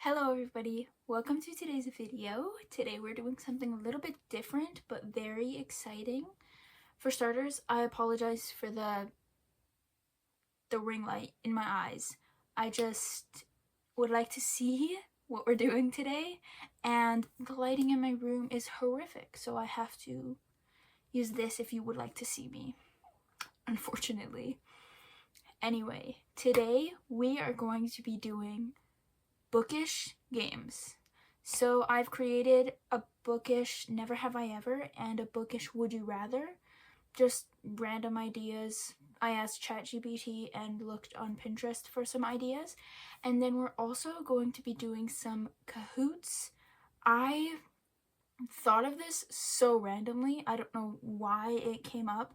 Hello everybody, welcome to today's video. Today we're doing something a little bit different but very exciting. For starters, I apologize for the ring light in my eyes. I just would like to see what we're doing today, and the lighting in my room is horrific, so I have to use this if you would like to see me, unfortunately. Anyway, today we are going to be doing Bookish games. So I've created a Bookish Never Have I Ever and a Bookish Would You Rather. Just random ideas. I asked ChatGPT and looked on Pinterest for some ideas. And then we're also going to be doing some Kahoots. I thought of this so randomly. I don't know why it came up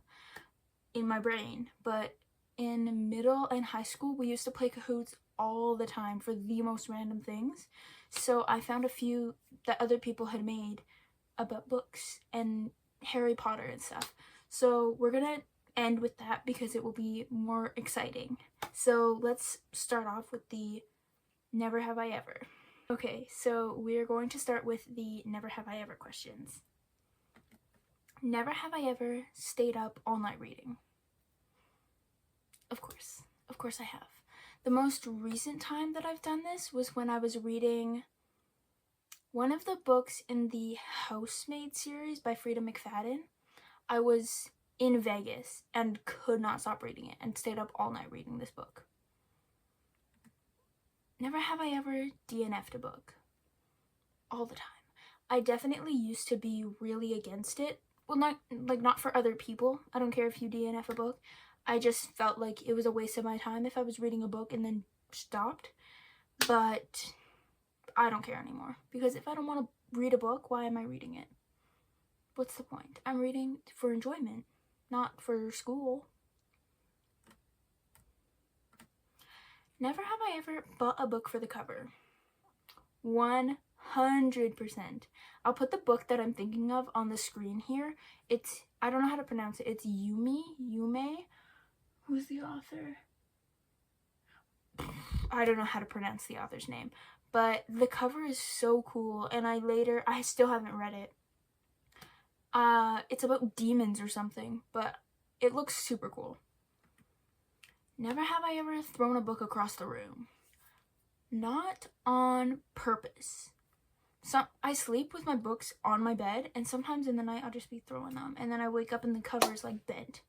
in my brain, but in middle and high school we used to play Kahoots all the time for the most random things. So I found a few that other people had made about books and Harry Potter and stuff. So we're gonna end with that because it will be more exciting. So let's start off with the Never Have I Ever. Okay, so we're going to start with the Never Have I Ever questions. Never have I ever stayed up all night reading. Of course I have. The most recent time that I've done this was when I was reading one of the books in the Housemaid series by Frida McFadden. I was in Vegas and could not stop reading it and stayed up all night reading this book. Never have I ever DNF'd a book. All the time. I definitely used to be really against it. Well, not for other people. I don't care if you DNF a book. I just felt like it was a waste of my time if I was reading a book and then stopped. But I don't care anymore, because if I don't want to read a book, why am I reading it? What's the point? I'm reading for enjoyment, not for school. Never have I ever bought a book for the cover. 100%. I'll put the book that I'm thinking of on the screen here. I don't know how to pronounce it. It's Yume. Who's the author? I don't know how to pronounce the author's name, but the cover is so cool, and I still haven't read it. It's about demons or something, but it looks super cool. Never have I ever thrown a book across the room. Not on purpose. I sleep with my books on my bed, and sometimes in the night I'll just be throwing them, and then I wake up and the cover's like bent.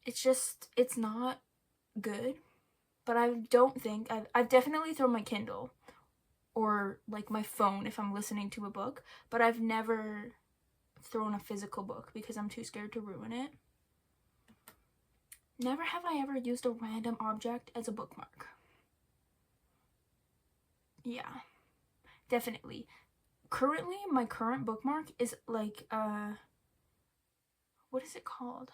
It's not good, but I've definitely thrown my Kindle or like my phone if I'm listening to a book, but I've never thrown a physical book because I'm too scared to ruin it. Never have I ever used a random object as a bookmark. Yeah, definitely. Currently, my current bookmark is like, what is it called?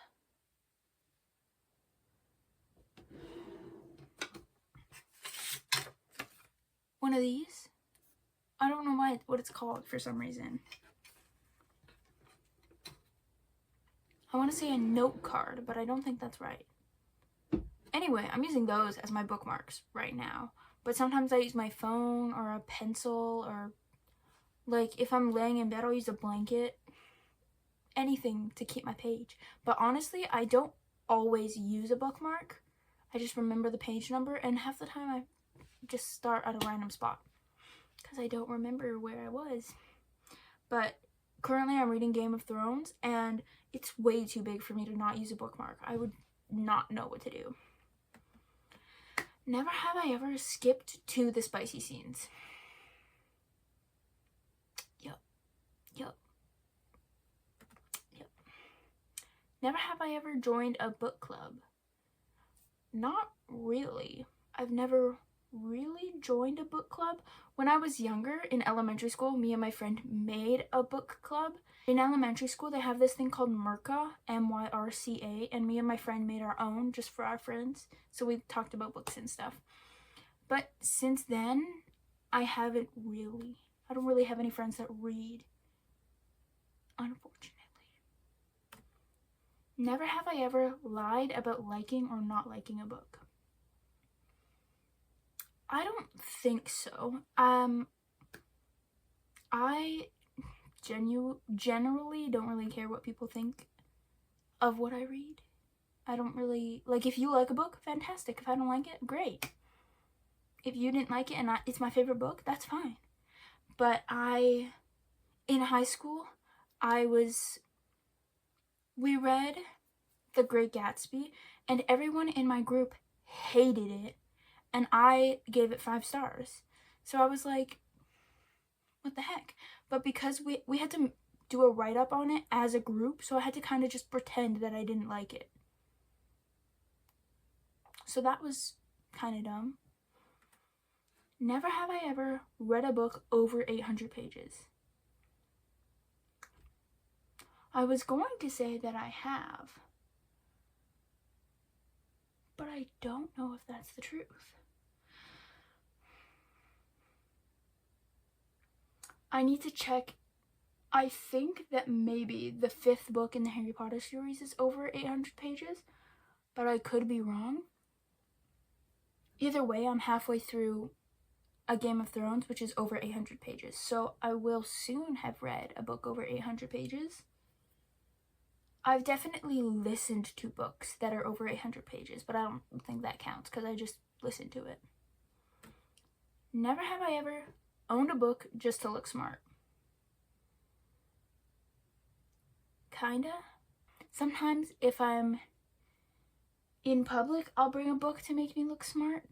One of these? I don't know what it's called for some reason. I want to say a note card, but I don't think that's right. Anyway, I'm using those as my bookmarks right now. But sometimes I use my phone or a pencil, or like if I'm laying in bed, I'll use a blanket. Anything to keep my page. But honestly, I don't always use a bookmark. I just remember the page number, and half the time I just start at a random spot because I don't remember where I was. But currently I'm reading Game of Thrones, and it's way too big for me to not use a bookmark. I would not know what to do. Never have I ever skipped to the spicy scenes. Yup. Never have I ever joined a book club. Not really. I've never really joined a book club. When I was younger, in elementary school, me and my friend made a book club. In elementary school, they have this thing called MYRCA, M-Y-R-C-A, and me and my friend made our own just for our friends. So we talked about books and stuff. But since then, I don't really have any friends that read, unfortunately. Never have I ever lied about liking or not liking a book. I don't think so. I generally don't really care what people think of what I read. I don't really, like, if you like a book, fantastic. If I don't like it, great. If you didn't like it and it's my favorite book, that's fine. But in high school, we read The Great Gatsby, and everyone in my group hated it, and I gave it 5 stars. So I was like, what the heck? But because we had to do a write-up on it as a group, so I had to kind of just pretend that I didn't like it. So that was kind of dumb. Never have I ever read a book over 800 pages. I was going to say that I have, but I don't know if that's the truth. I need to check. I think that maybe the 5th book in the Harry Potter series is over 800 pages, but I could be wrong. Either way, I'm halfway through A Game of Thrones, which is over 800 pages, so I will soon have read a book over 800 pages. I've definitely listened to books that are over 800 pages, but I don't think that counts because I just listened to it. Never have I ever owned a book just to look smart. Kinda. Sometimes if I'm in public, I'll bring a book to make me look smart.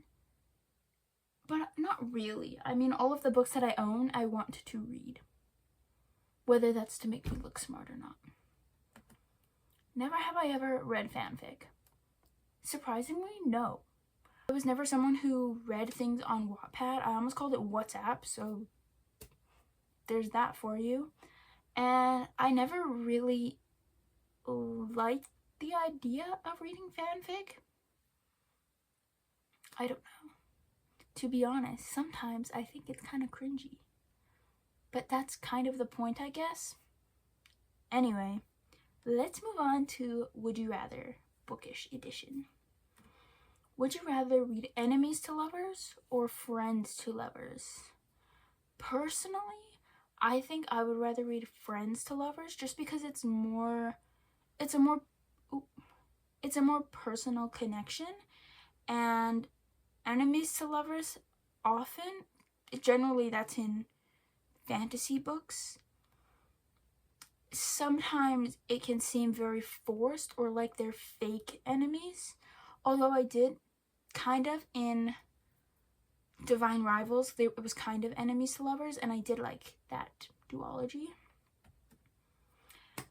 But not really. I mean, all of the books that I own, I want to read. Whether that's to make me look smart or not. Never have I ever read fanfic. Surprisingly, no. I was never someone who read things on Wattpad. I almost called it WhatsApp, so there's that for you. And I never really liked the idea of reading fanfic. I don't know. To be honest, sometimes I think it's kind of cringy. But that's kind of the point, I guess. Anyway, let's move on to Would You Rather, Bookish edition. Would you rather read enemies to lovers or friends to lovers? Personally, I think I would rather read friends to lovers just because it's a more personal connection, and enemies to lovers often, generally that's in fantasy books. Sometimes it can seem very forced or like they're fake enemies, although I did kind of in Divine Rivals, it was kind of enemies to lovers, and I did like that duology.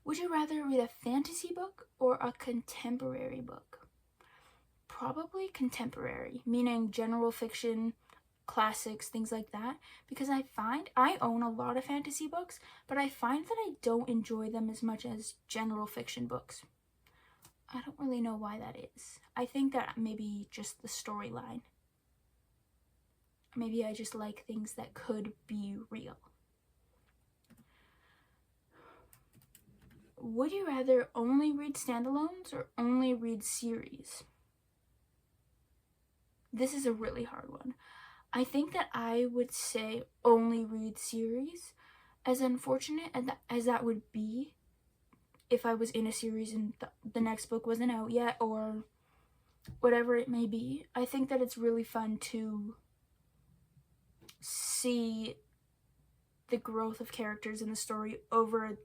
Would you rather read a fantasy book or a contemporary book? Probably contemporary, meaning general fiction, classics, things like that, because I find I own a lot of fantasy books, but I find that I don't enjoy them as much as general fiction books. I don't really know why that is. I think that maybe just the storyline. Maybe I just like things that could be real. Would you rather only read standalones or only read series? This is a really hard one. I think that I would say only read series, as unfortunate as that would be if I was in a series and the next book wasn't out yet, or whatever it may be. I think that it's really fun to see the growth of characters in the story over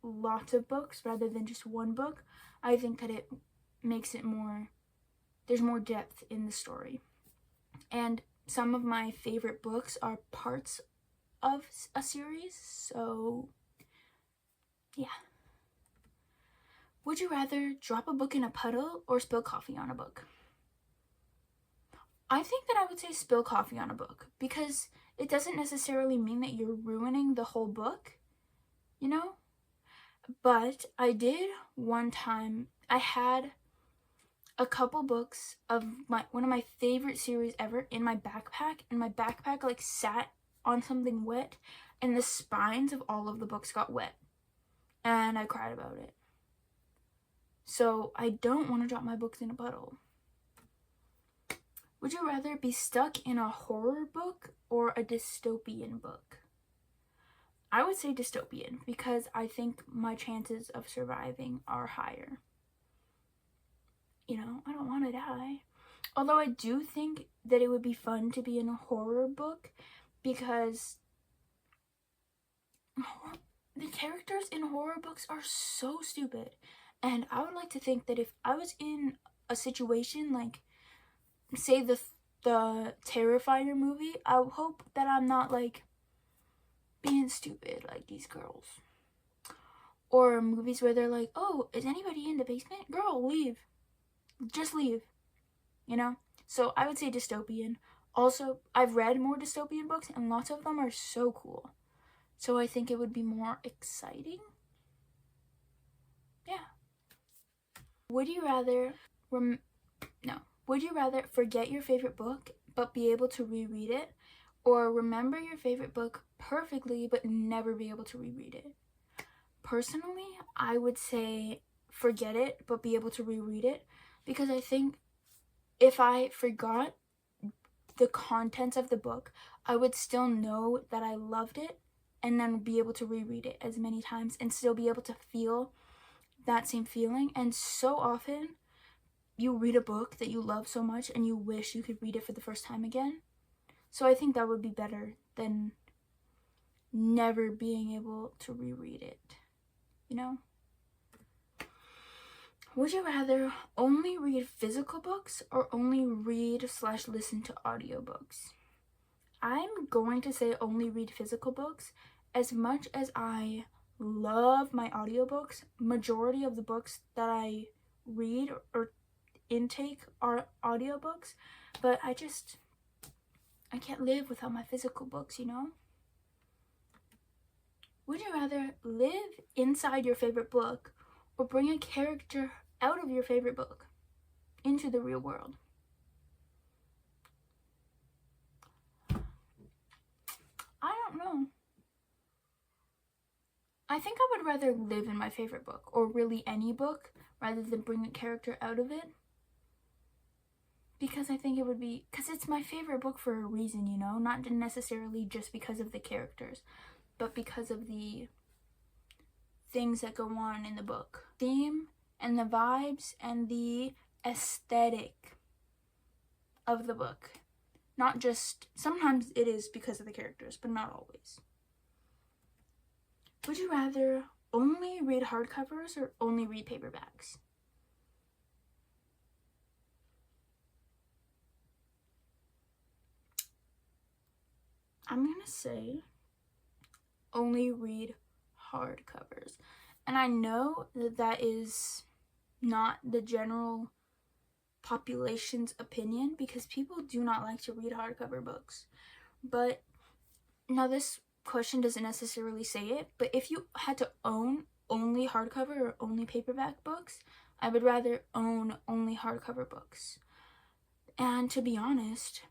lots of books rather than just one book. I think that it makes it there's more depth in the story. And some of my favorite books are parts of a series, so yeah. Would you rather drop a book in a puddle or spill coffee on a book? I think that I would say spill coffee on a book, because it doesn't necessarily mean that you're ruining the whole book, you know? But I did one time, I had a couple books of one of my favorite series ever in my backpack, and my backpack like sat on something wet, and the spines of all of the books got wet, and I cried about it. So I don't want to drop my books in a puddle. Would you rather be stuck in a horror book or a dystopian book? I would say dystopian because I think my chances of surviving are higher. You know, I don't want to die. Although I do think that it would be fun to be in a horror book because the characters in horror books are so stupid. And I would like to think that if I was in a situation like, say, the Terrifier movie, I would hope that I'm not like being stupid like these girls. Or movies where they're like, oh, is anybody in the basement? Girl, leave. Just leave. You know? So I would say dystopian. Also, I've read more dystopian books and lots of them are so cool. So I think it would be more exciting. Yeah. Would you rather Would you rather forget your favorite book but be able to reread it, or remember your favorite book perfectly but never be able to reread it? Personally, I would say forget it but be able to reread it, because I think if I forgot the contents of the book, I would still know that I loved it and then be able to reread it as many times and still be able to feel that same feeling. And so often you read a book that you love so much and you wish you could read it for the first time again. So I think that would be better than never being able to reread it, you know? Would you rather only read physical books or only read/listen to audiobooks? I'm going to say only read physical books. As much as I love my audiobooks, majority of the books that I read or intake are audiobooks, but I can't live without my physical books, you know? Would you rather live inside your favorite book or bring a character out of your favorite book into the real world? I don't know. I think I would rather live in my favorite book, or really any book, rather than bring a character out of it. Because I think it would be, because it's my favorite book for a reason, you know? Not necessarily just because of the characters, but because of the things that go on in the book. Theme and the vibes and the aesthetic of the book. Not just, sometimes it is because of the characters, but not always. Would you rather only read hardcovers or only read paperbacks? I'm gonna say only read hardcovers. And I know that that is not the general population's opinion, because people do not like to read hardcover books. But now this question doesn't necessarily say it, but if you had to own only hardcover or only paperback books, I would rather own only hardcover books. And to be honest,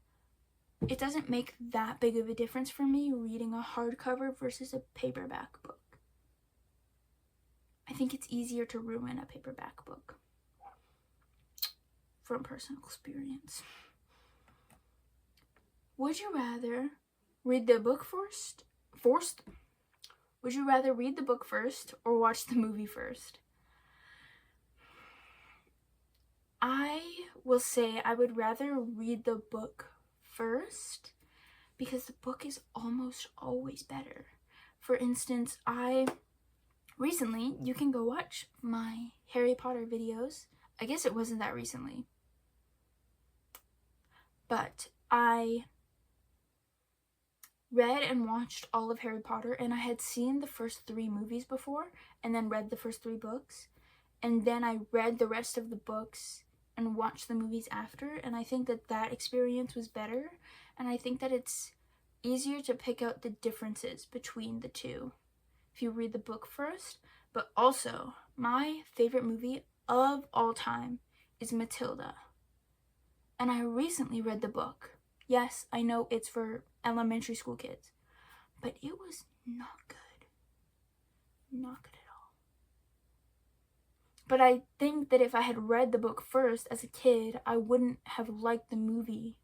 it doesn't make that big of a difference for me reading a hardcover versus a paperback book. I think it's easier to ruin a paperback book from personal experience. Would you rather read the book first? Would you rather read the book first or watch the movie first? I will say I would rather read the book first, because the book is almost always better. For instance, recently, you can go watch my Harry Potter videos. I guess it wasn't that recently, but I read and watched all of Harry Potter, and I had seen the first 3 movies before and then read the first 3 books, and then I read the rest of the books and watched the movies after, and I think that that experience was better, and I think that it's easier to pick out the differences between the two if you read the book first. But also, my favorite movie of all time is Matilda, and I recently read the book. Yes, I know it's for elementary school kids, but it was not good. Not good at all. But I think that if I had read the book first as a kid, I wouldn't have liked the movie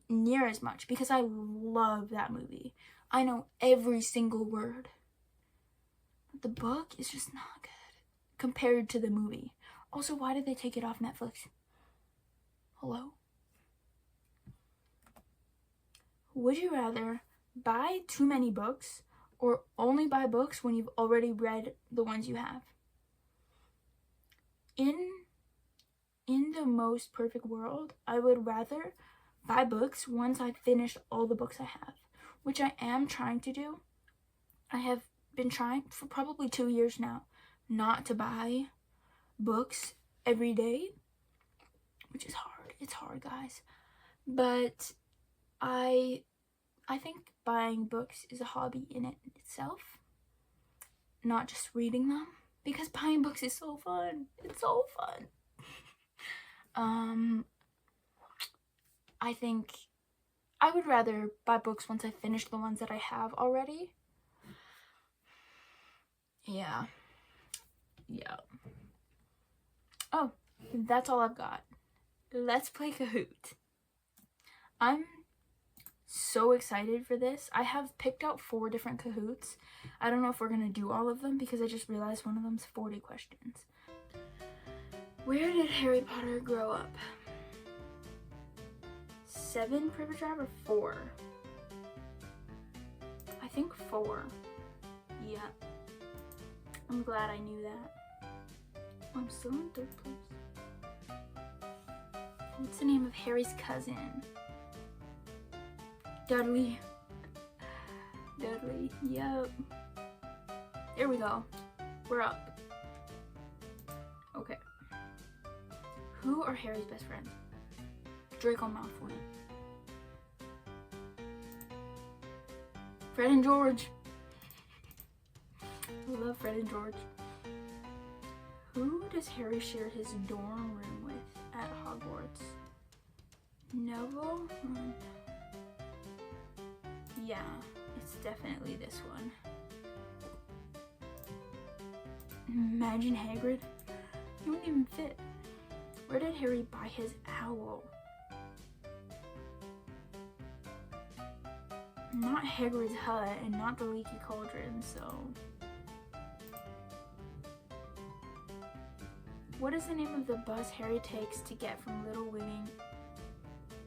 near as much because I love that movie. I know every single word. But the book is just not good compared to the movie. Also, why did they take it off Netflix? Hello? Would you rather buy too many books or only buy books when you've already read the ones you have? In the most perfect world, I would rather buy books once I've finished all the books I have, which I am trying to do. I have been trying for probably 2 years now not to buy books every day, which is hard. It's hard, guys. But I think buying books is a hobby in itself, not just reading them, because buying books is so fun. It's so fun. I think I would rather buy books once I finish the ones that I have already. Yeah. Oh, that's all I've got. Let's play Kahoot. I'm so excited for this. I have picked out 4 different Kahoots. I don't know if we're gonna do all of them because I just realized one of them's 40 questions. Where did Harry Potter grow up? 7 Privet Drive or 4? I think 4. Yeah. I'm glad I knew that. I'm still in 3rd place. What's the name of Harry's cousin? Dudley. Dudley, yep. There we go. We're up. Okay. Who are Harry's best friends? Draco Malfoy. Fred and George. I love Fred and George. Who does Harry share his dorm room with at Hogwarts? Neville? Yeah, it's definitely this one. Imagine Hagrid. He wouldn't even fit. Where did Harry buy his owl? Not Hagrid's hut and not the leaky cauldron, so... What is the name of the bus Harry takes to get from Little Winging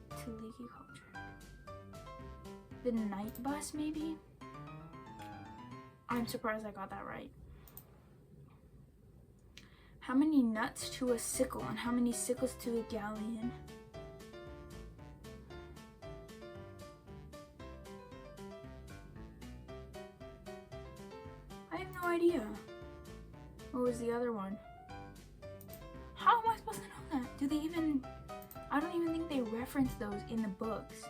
to Leaky Cauldron? The night bus, maybe? I'm surprised I got that right. How many nuts to a sickle and how many sickles to a galleon? I have no idea. What was the other one? How am I supposed to know that? Do they even... I don't even think they reference those in the books.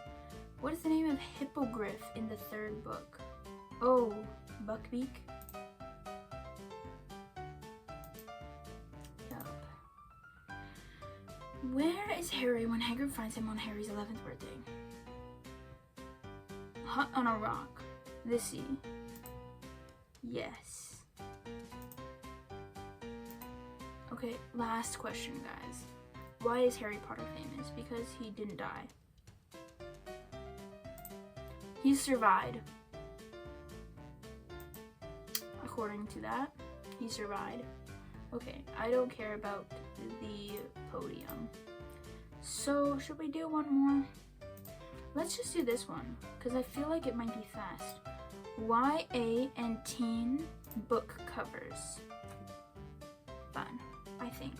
What is the name of Hippogriff in the 3rd book? Oh, Buckbeak? Yup. Where is Harry when Hagrid finds him on Harry's 11th birthday? Hut on a rock. The sea. Yes. Okay, last question, guys. Why is Harry Potter famous? Because he didn't die. He survived. According to that, he survived. Okay, I don't care about the podium. So, should we do one more? Let's just do this one, because I feel like it might be fast. YA and teen book covers. Fun, I think.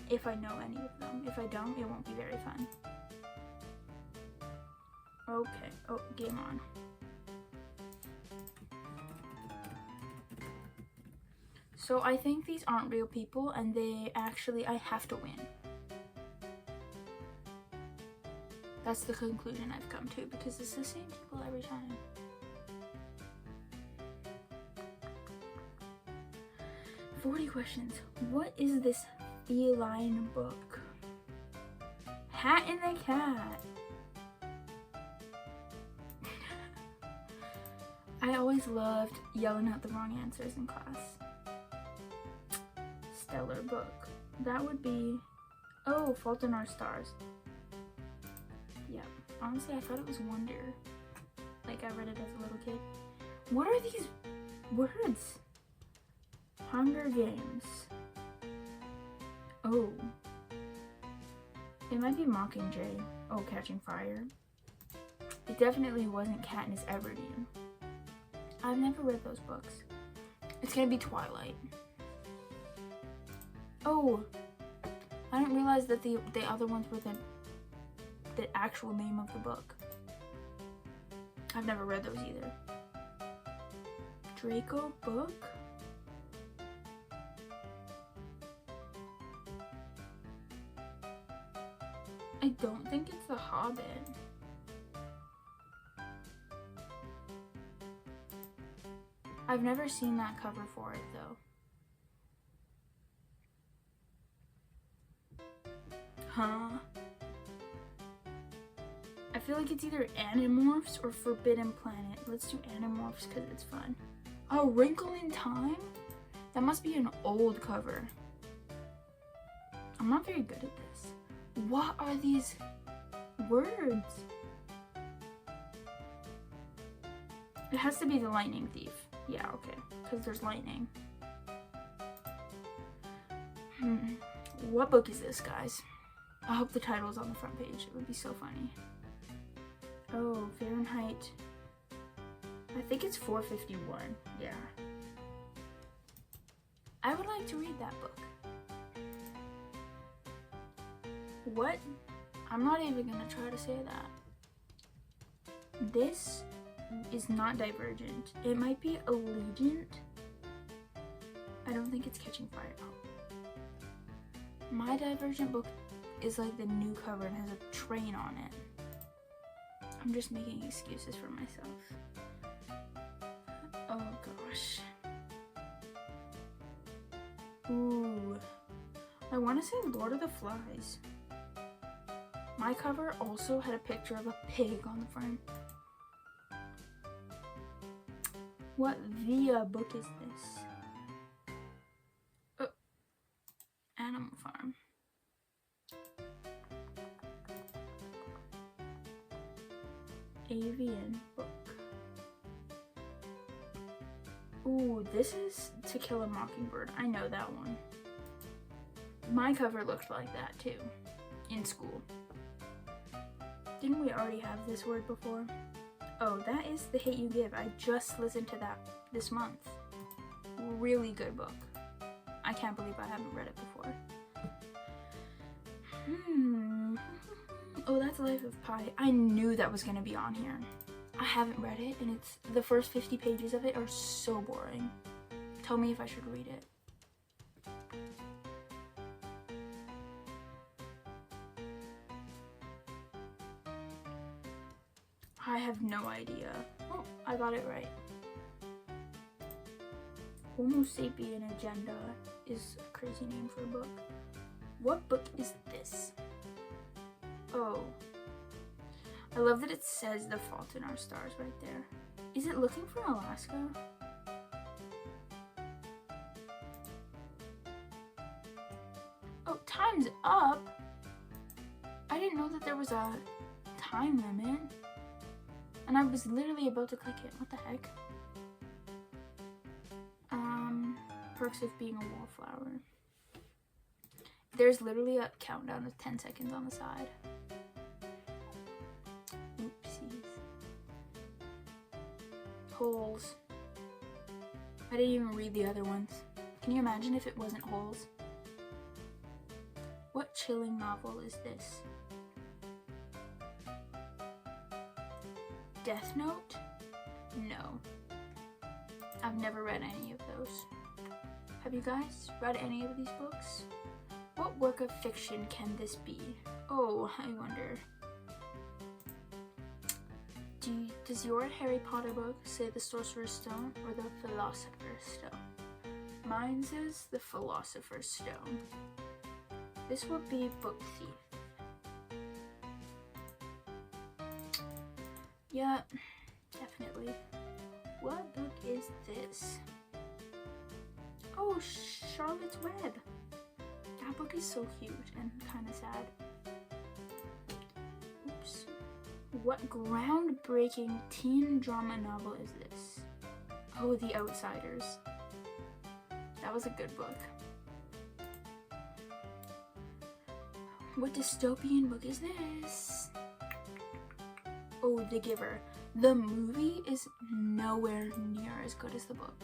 If I know any of them. If I don't, it won't be very fun. Okay, oh, game on. So I think these aren't real people and I have to win. That's the conclusion I've come to because it's the same people every time. "40 questions. What is this feline book?" Hat in the Cat. I always loved yelling out the wrong answers in class. Stellar book. That would be... Oh, Fault in Our Stars. Yep. Honestly, I thought it was Wonder. Like, I read it as a little kid. What are these words? Hunger Games. Oh. It might be Mockingjay. Oh, Catching Fire. It definitely wasn't Katniss Everdeen. I've never read those books. It's gonna be Twilight. Oh, I didn't realize that the other ones were the actual name of the book. I've never read those either. Draco book? I don't think it's The Hobbit. I've never seen that cover for it though. Huh? I feel like it's either Animorphs or Forbidden Planet. Let's do Animorphs because it's fun. A Wrinkle in Time? That must be an old cover. I'm not very good at this. What are these words? It has to be The Lightning Thief. Yeah, okay, because there's lightning. What book is this, guys? I hope the title's on the front page. It would be so funny. Oh, Fahrenheit. I think it's 451. Yeah. I would like to read that book. What? I'm not even gonna try to say that. This is not Divergent. It might be Allegiant. I don't think it's Catching Fire. My Divergent book is like the new cover and has a train on it. I'm just making excuses for myself. Oh gosh. Ooh. I want to say Lord of the Flies. My cover also had a picture of a pig on the front. What Via book is this? Oh, Animal Farm. Avian book. Ooh, this is To Kill a Mockingbird. I know that one. My cover looked like that too, in school. Didn't we already have this word before? Oh, that is The Hate You Give. I just listened to that this month. Really good book. I can't believe I haven't read it before. Oh, that's Life of Pi. I knew that was gonna be on here. I haven't read it, and it's the first 50 pages of it are so boring. Tell me if I should read it. I have no idea. Oh, I got it right. Homo sapien Agenda is a crazy name for a book. What book is this? Oh. I love that it says The Fault in Our Stars right there. Is it Looking for Alaska? Oh, time's up! I didn't know that there was a time limit. And I was literally about to click it. What the heck? Perks of Being a Wallflower. There's literally a countdown of 10 seconds on the side. Oopsies. Holes. I didn't even read the other ones. Can you imagine if it wasn't Holes? What chilling novel is this? Death Note? No. I've never read any of those. Have you guys read any of these books? What work of fiction can this be? Oh, I wonder. Does your Harry Potter book say the Sorcerer's Stone or the Philosopher's Stone? Mine says the Philosopher's Stone. This would be Book Thief. Yeah, definitely. What book is this? Oh, Charlotte's Web. That book is so huge and kind of sad. Oops. What groundbreaking teen drama novel is this? Oh, The Outsiders. That was a good book. What dystopian book is this? Oh, The Giver. The movie is nowhere near as good as the book.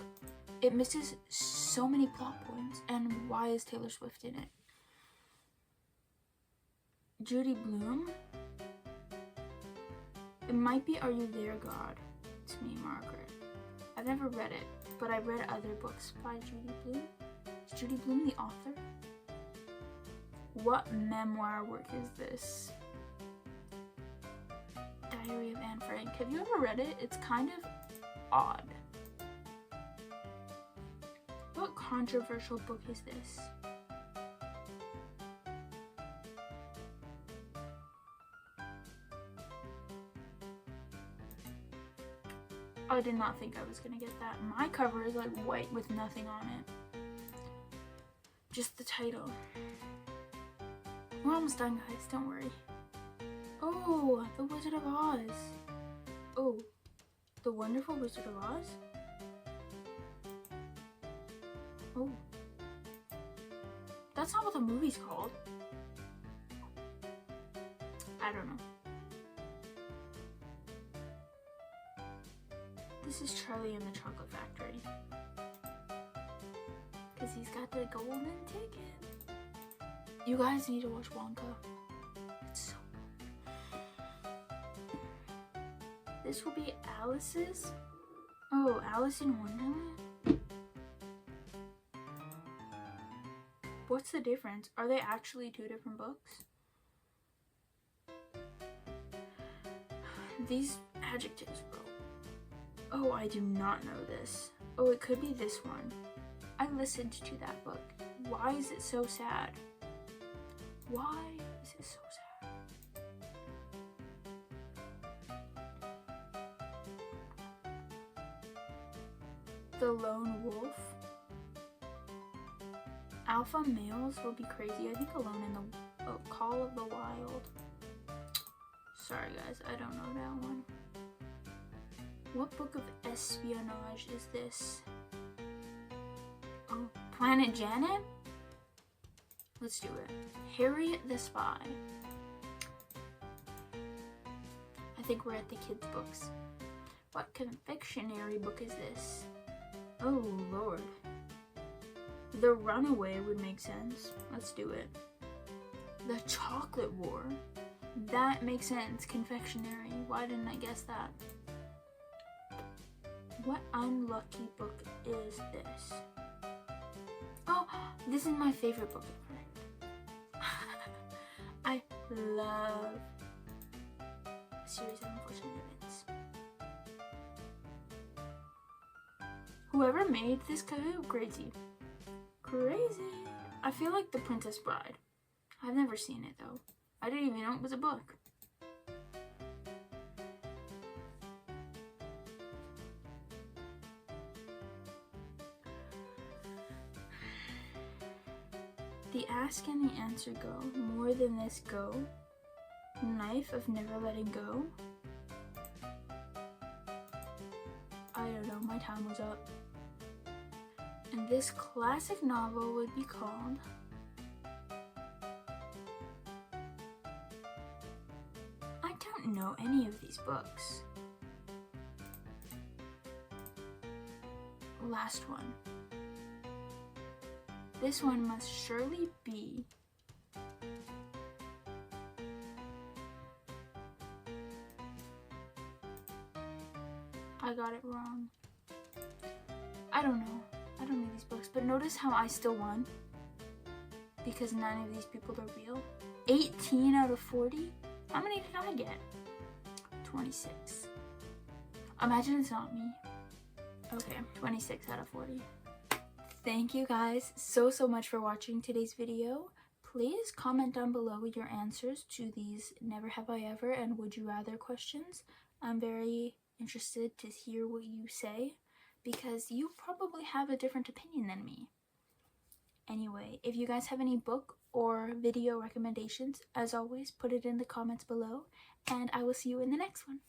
It misses so many plot points, and why is Taylor Swift in it? Judy Blume? It might be Are You There, God? It's me, Margaret. I've never read it, but I've read other books by Judy Blume. Is Judy Blume the author? What memoir work is this? Diary of Anne Frank. Have you ever read it? It's kind of odd. What controversial book is this? I did not think I was gonna get that. My cover is like white with nothing on it. Just the title. We're almost done, guys. Don't worry. Oh, The Wizard of Oz. Oh, The Wonderful Wizard of Oz? Oh. That's not what the movie's called. I don't know. This is Charlie and the Chocolate Factory. Because he's got the golden ticket. You guys need to watch Wonka. It's so good. This will be Alice's. Oh, Alice in Wonderland? What's the difference? Are they actually two different books? These adjectives, bro. Oh, I do not know this. Oh, it could be this one. I listened to that book. Why is it so sad? Why is it so sad? The Lone Wolf. Alpha males will be crazy. I think Alone in the Call of the Wild. Sorry guys, I don't know that one. What book of espionage is this? Oh, Planet Janet? Let's do it. Harriet the Spy. I think we're at the kids' books. What confectionery book is this? Oh, Lord. The Runaway would make sense. Let's do it. The Chocolate War. That makes sense. Confectionery. Why didn't I guess that? What unlucky book is this? Oh, this is my favorite book ever. I love a series of unfortunate events. Whoever made this Kahoot, crazy. Crazy. I feel like The Princess Bride. I've never seen it though. I didn't even know it was a book. The ask and the answer go. More than this go. Knife of never letting go. I don't know, my time was up. And this classic novel would be called I don't know any of these books. Last one. This one must surely be I got it wrong. I don't know. I don't know these books, but notice how I still won. Because none of these people are real. 18 out of 40? How many did I get? 26. Imagine it's not me. Okay, 26 out of 40. Thank you guys so much for watching today's video. Please comment down below your answers to these never have I ever and would you rather questions. I'm very interested to hear what you say because you probably have a different opinion than me. Anyway, if you guys have any book or video recommendations, as always, put it in the comments below, and I will see you in the next one.